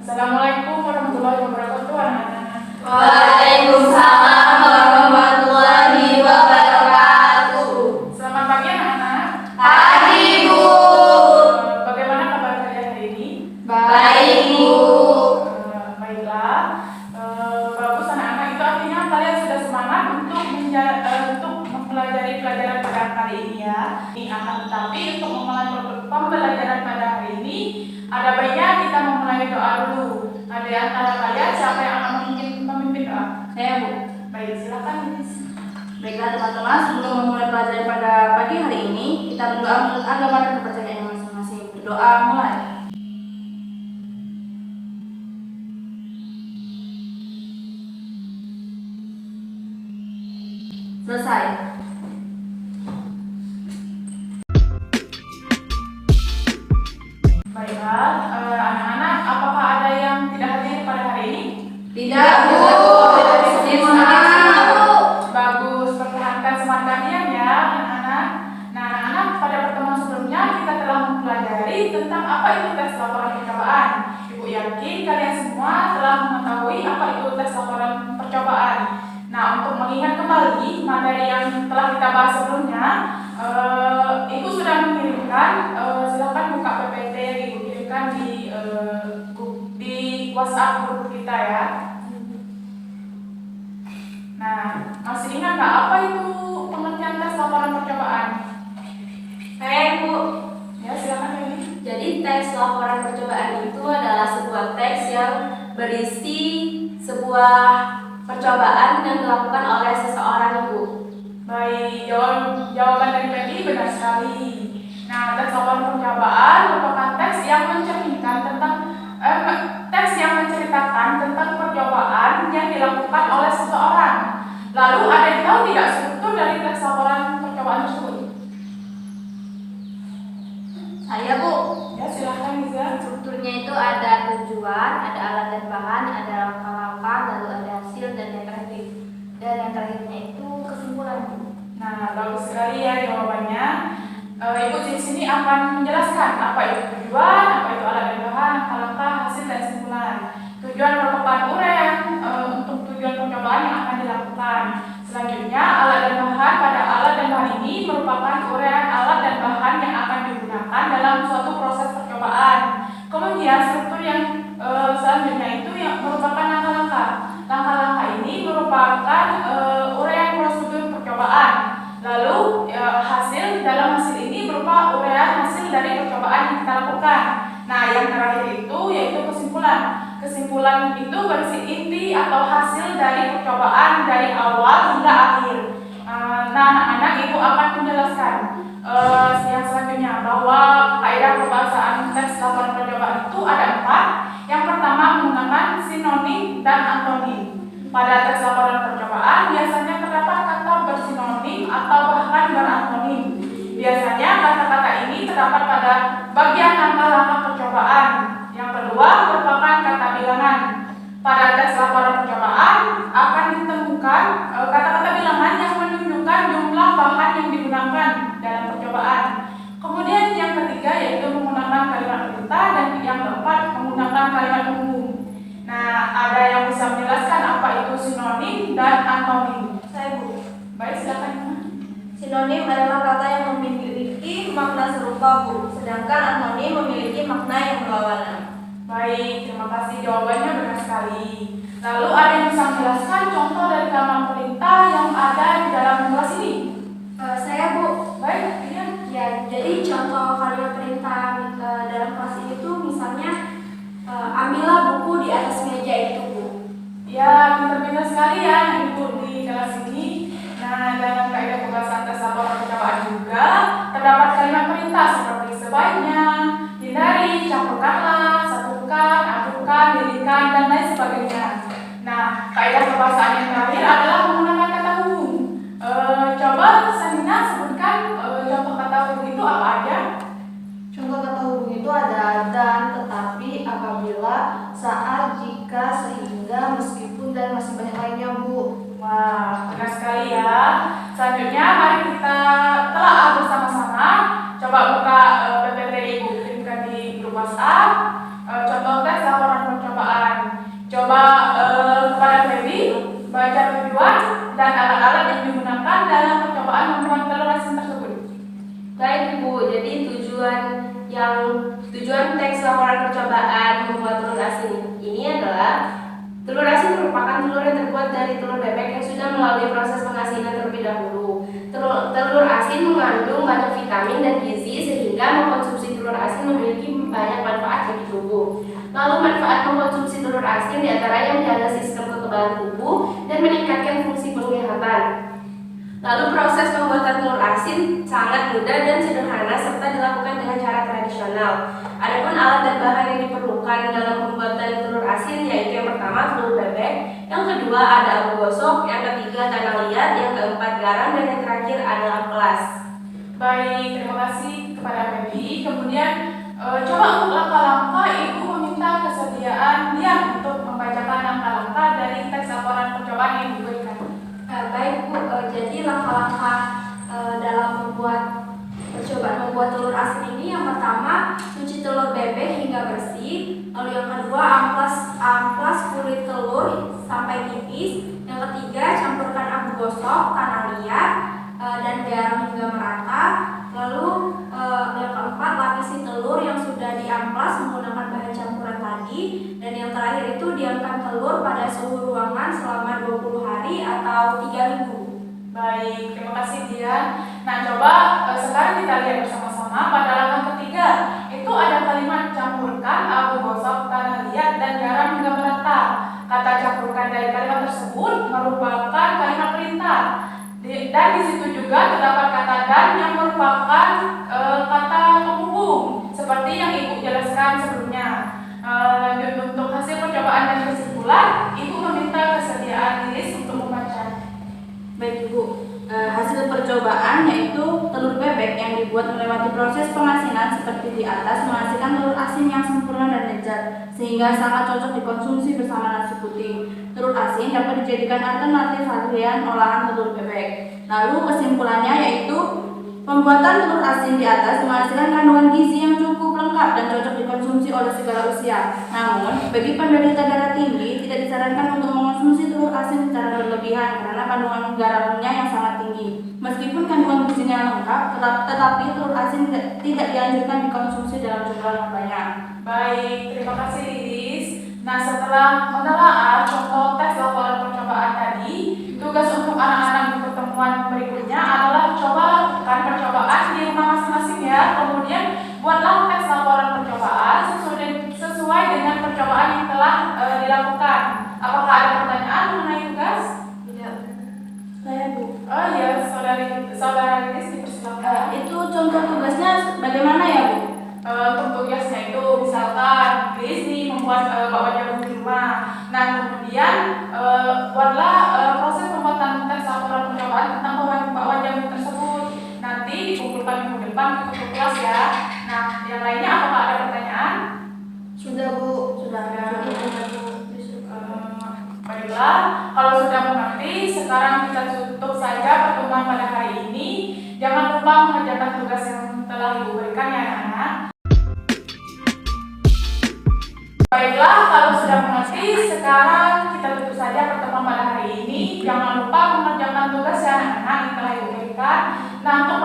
Assalamualaikum warahmatullahi wabarakatuh, anak-anak. Waalaikumsalam warahmatullahi wabarakatuh. Selamat pagi, anak-anak. Pagi, Bu. Bagaimana kabar kalian hari ini? Baik, Bu. Baiklah. Bagus, anak-anak. Itu artinya kalian sudah semangat untuk mempelajari pelajaran pada hari ini ya. Tapi untuk memulai pembelajaran pada hari ini, ada baiknya kita memulai doa dulu. Ada yang antara kalian siapa yang akan memimpin doa? Saya, Bu. Baik, silakan, Miss. Baiklah teman-teman, sebelum memulai pelajaran pada pagi hari ini, kita berdoa menurut agama dan kepercayaan masing-masing. Berdoa mulai. Selesai. Baiklah, anak-anak, apakah ada yang tidak hadir pada hari ini? Tidak, Bu. Bagus, pertahankan semangat kalian ya, anak-anak. Nah, anak-anak, pada pertemuan sebelumnya kita telah mempelajari tentang apa itu tes laporan percobaan. Ibu yakin kalian semua telah mengetahui apa itu tes laporan percobaan. Nah, untuk melihat kembali materi yang telah kita bahas sebelumnya, Ibu sudah mengirimkan, silakan buka PPT yang Ibu kirimkan di WhatsApp grup kita ya. Nah, masih ingat nggak apa itu pengertian tes laporan percobaan? Saya, Bu. Ya, silakan ini. Jadi teks laporan percobaan itu adalah sebuah teks yang berisi sebuah percobaan yang dilakukan oleh seseorang, Ibu. Baik, jawaban dari Feby benar sekali. Nah, tes laporan percobaan merupakan teks yang menceritakan tentang percobaan yang dilakukan oleh seseorang. Lalu ada yang tahu tidak struktur dari tes laporan percobaan tersebut? Saya, Bu. Ya, silahkan Liza. Strukturnya itu ada tujuan, ada alat dan bahan, ada langkah-langkah, lalu ada hasil dan yang terakhir. Dan yang terakhirnya itu kesimpulan, Bu. Nah, bagus sekali ya jawabannya. Ibu di sini akan menjelaskan apa itu tujuan, apa itu alat dan bahan, langkah-langkah, hasil dan kesimpulan. Tujuan merupakan uraian untuk tujuan percobaan yang akan dilakukan. Selanjutnya, alat dan bahan. Pada alat dan bahan ini merupakan uraian alat dan bahan yang akan digunakan dalam suatu proses percobaan. Kemudian struktur yang selanjutnya itu yang merupakan langkah-langkah. Langkah-langkah ini merupakan uraian prosedur percobaan. Lalu hasil dalam hasil ini berupa uraian hasil dari percobaan yang kita lakukan. Nah, yang terakhir itu yaitu kesimpulan. Kesimpulan itu berisi inti atau hasil dari percobaan dari awal hingga akhir. Nah, anak-anak, Ibu akan menjelaskan yang selanjutnya bahwa kaidah pembahasan tes laporan percobaan itu ada 4. Yang pertama menggunakan sinonim dan antonim. Pada tes laporan percobaan biasanya terdapat kata bersinonim atau bahkan berantonim. Biasanya kata-kata ini terdapat pada bagian langkah-langkah percobaan. Yang kedua merupakan kata bilangan. Pada tes laporan percobaan akan ditemukan kata-kata bilangan yang menunjukkan jumlah bahan yang digunakan dalam percobaan. Kemudian yang ketiga yaitu menggunakan kalimat perintah dan yang keempat menggunakan kalimat umum. Nah, ada yang bisa menjelaskan apa itu sinonim dan antonim? Saya, Bu. Baik, silakan. Sinonim adalah kata yang memiliki makna serupa, Bu. Sedangkan antonim memiliki makna yang berlawanan. Baik, terima kasih jawabannya benar sekali. Lalu ada yang bisa menjelaskan contoh dari kalimat perintah yang ada di dalam kelas ini? Saya, Bu. Baik, iya. Ya, jadi contoh kalimat perintah dalam kelas ini tuh misalnya ambillah buku di atas meja itu, Bu. Ya, pintar-pintar sekali ya Ibu di kelas ini. Nah, dalam kaidah pembahasan tes laporan percobaan juga terdapat kalimat perintah seperti sebaiknya, hindari, campurkanlah, satukan, adukan, dirikan, dan lain sebagainya. Nah, kaidah pembahasan yang terakhir adalah menggunakan kata umum. Coba Sanina sebutkan contoh kata umum itu apa aja? Contoh kata hubung itu ada dan, tetapi, apabila, saat, jika, sehingga, meskipun, dan masih banyak lainnya, Bu. Wah, benar sekali ya. Selanjutnya mari kita telah bersama-sama. Coba buka PPT Ibu kirimkan di grup WhatsApp. Contoh tes laporan percobaan Bu. Jadi tujuan teks laporan percobaan membuat telur asin ini adalah telur asin merupakan telur yang terbuat dari telur bebek yang sudah melalui proses pengasinan terlebih dahulu. Telur asin mengandung banyak vitamin dan gizi sehingga mengkonsumsi telur asin memiliki banyak manfaat bagi tubuh. Lalu manfaat mengkonsumsi telur asin diantaranya menjaga sistem kekebalan tubuh dan meningkatkan fungsi penglihatan. Lalu proses pembuatan telur asin sangat mudah dan sederhana serta dilakukan dengan cara tradisional. Adapun alat dan bahan yang diperlukan dalam pembuatan telur asin yaitu yang pertama telur bebek, yang kedua ada abu gosok, yang ketiga tanah liat, yang keempat garam, dan yang terakhir adalah amplas. Baik, terima kasih kepada Feby. Kemudian coba untuk langkah-langkah Ibu meminta kesediaan dia untuk membacakan langkah-langkah dari teks laporan percobaan yang diberikan. Baik Bu, jadi langkah-langkah dalam percobaan membuat telur asin ini, yang pertama cuci telur bebek hingga bersih, lalu yang kedua amplas kulit telur sampai tipis, yang ketiga campurkan abu gosok, tanah liat, dan garam hingga merata, lalu yang keempat lapisi telur yang sudah diamplas menggunakan bahan campuran tadi, dan yang terakhir itu diamkan telur pada suhu ruangan selama 20 hari atau 3 minggu. Baik, terima kasih Dian. Nah, coba sekarang kita lihat bersama-sama pada langkah ketiga. Itu ada kalimat campurkan abu gosok, tanah liat, dan garam hingga merata. Kata campurkan dari kalimat tersebut merupakan kalimat perintah. Dan di situ juga terdapat kata dan yang merupakan kata penghubung, seperti yang Ibu jelaskan sebelumnya. Lanjut untuk hasil percobaan dan kesimpulan, Ibu meminta kesediaan Lilis untuk membaca. Baik Ibu, hasil percobaan yaitu telur bebek yang dibuat melewati proses pengasinan seperti di atas menghasilkan telur asin yang sempurna dan lezat sehingga sangat cocok dikonsumsi bersama nasi putih. Telur asin dapat dijadikan alternatif harian olahan telur bebek. Lalu kesimpulannya yaitu pembuatan telur asin di atas menghasilkan kandungan gizi yang cukup lengkap dan cocok dikonsumsi oleh segala usia. Namun, bagi penderita darah tinggi tidak disarankan untuk mengonsumsi telur asin secara berlebihan karena kandungan garamnya yang sangat tinggi. Meskipun kandungan gizinya lengkap, tetapi telur asin tidak dianjurkan dikonsumsi dalam jumlah yang banyak. Baik, terima kasih Lilis. Nah, setelah menelaah contoh tes laporan percobaan tadi, tugas untuk anak-anak di pertemuan berikutnya adalah coba lakukan percobaan di rumah masing-masing ya. Kemudian buatlah tes laporan percobaan sesuai dengan percobaan yang telah dilakukan. Apakah ada pertanyaan mengenai tugas? Tidak. Saya Bu. Oh iya, saudara Lilis dipersilakan. Itu contoh tugasnya bagaimana ya Bu? Untuk tugasnya itu misalkan Lilis nih membuat bakwan jagung di rumah. Nah, kemudian buatlah proses pembuatan tes laporan percobaan tentang bakwan jagung tersebut. Nanti dikumpulkan minggu depan untuk kelas ya. Nah, yang lainnya apakah ada pertanyaan? Sudah Bu. Sudah. Baiklah, kalau sudah mengerti, sekarang kita tutup saja pertemuan pada hari ini. Jangan lupa mengerjakan tugas yang telah Ibu berikan ya anak-anak. Baiklah, kalau sudah mengerti, sekarang kita tutup saja pertemuan pada hari ini. Jangan lupa mengerjakan tugas ya anak-anak yang telah Ibu berikan. Nah, untuk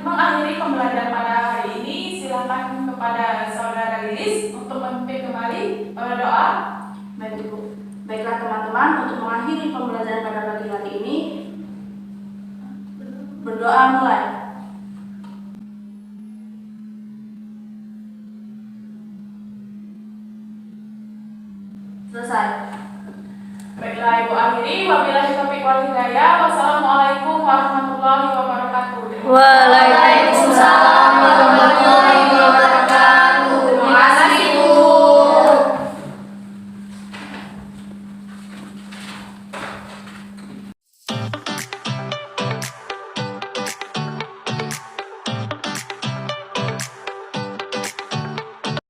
mengakhiri pembelajaran pada hari ini, silakan kepada saudara Lilis untuk memimpin kembali doa. Baik Ibu. Baiklah teman-teman, untuk mengakhiri pembelajaran pada pagi hari ini, berdoa mulai. Selesai. Baiklah Ibu akhiri, wabillahi taufiq wal hidayah. Wassalamualaikum warahmatullahi wabarakatuh. Waalaikumsalam warahmatullahi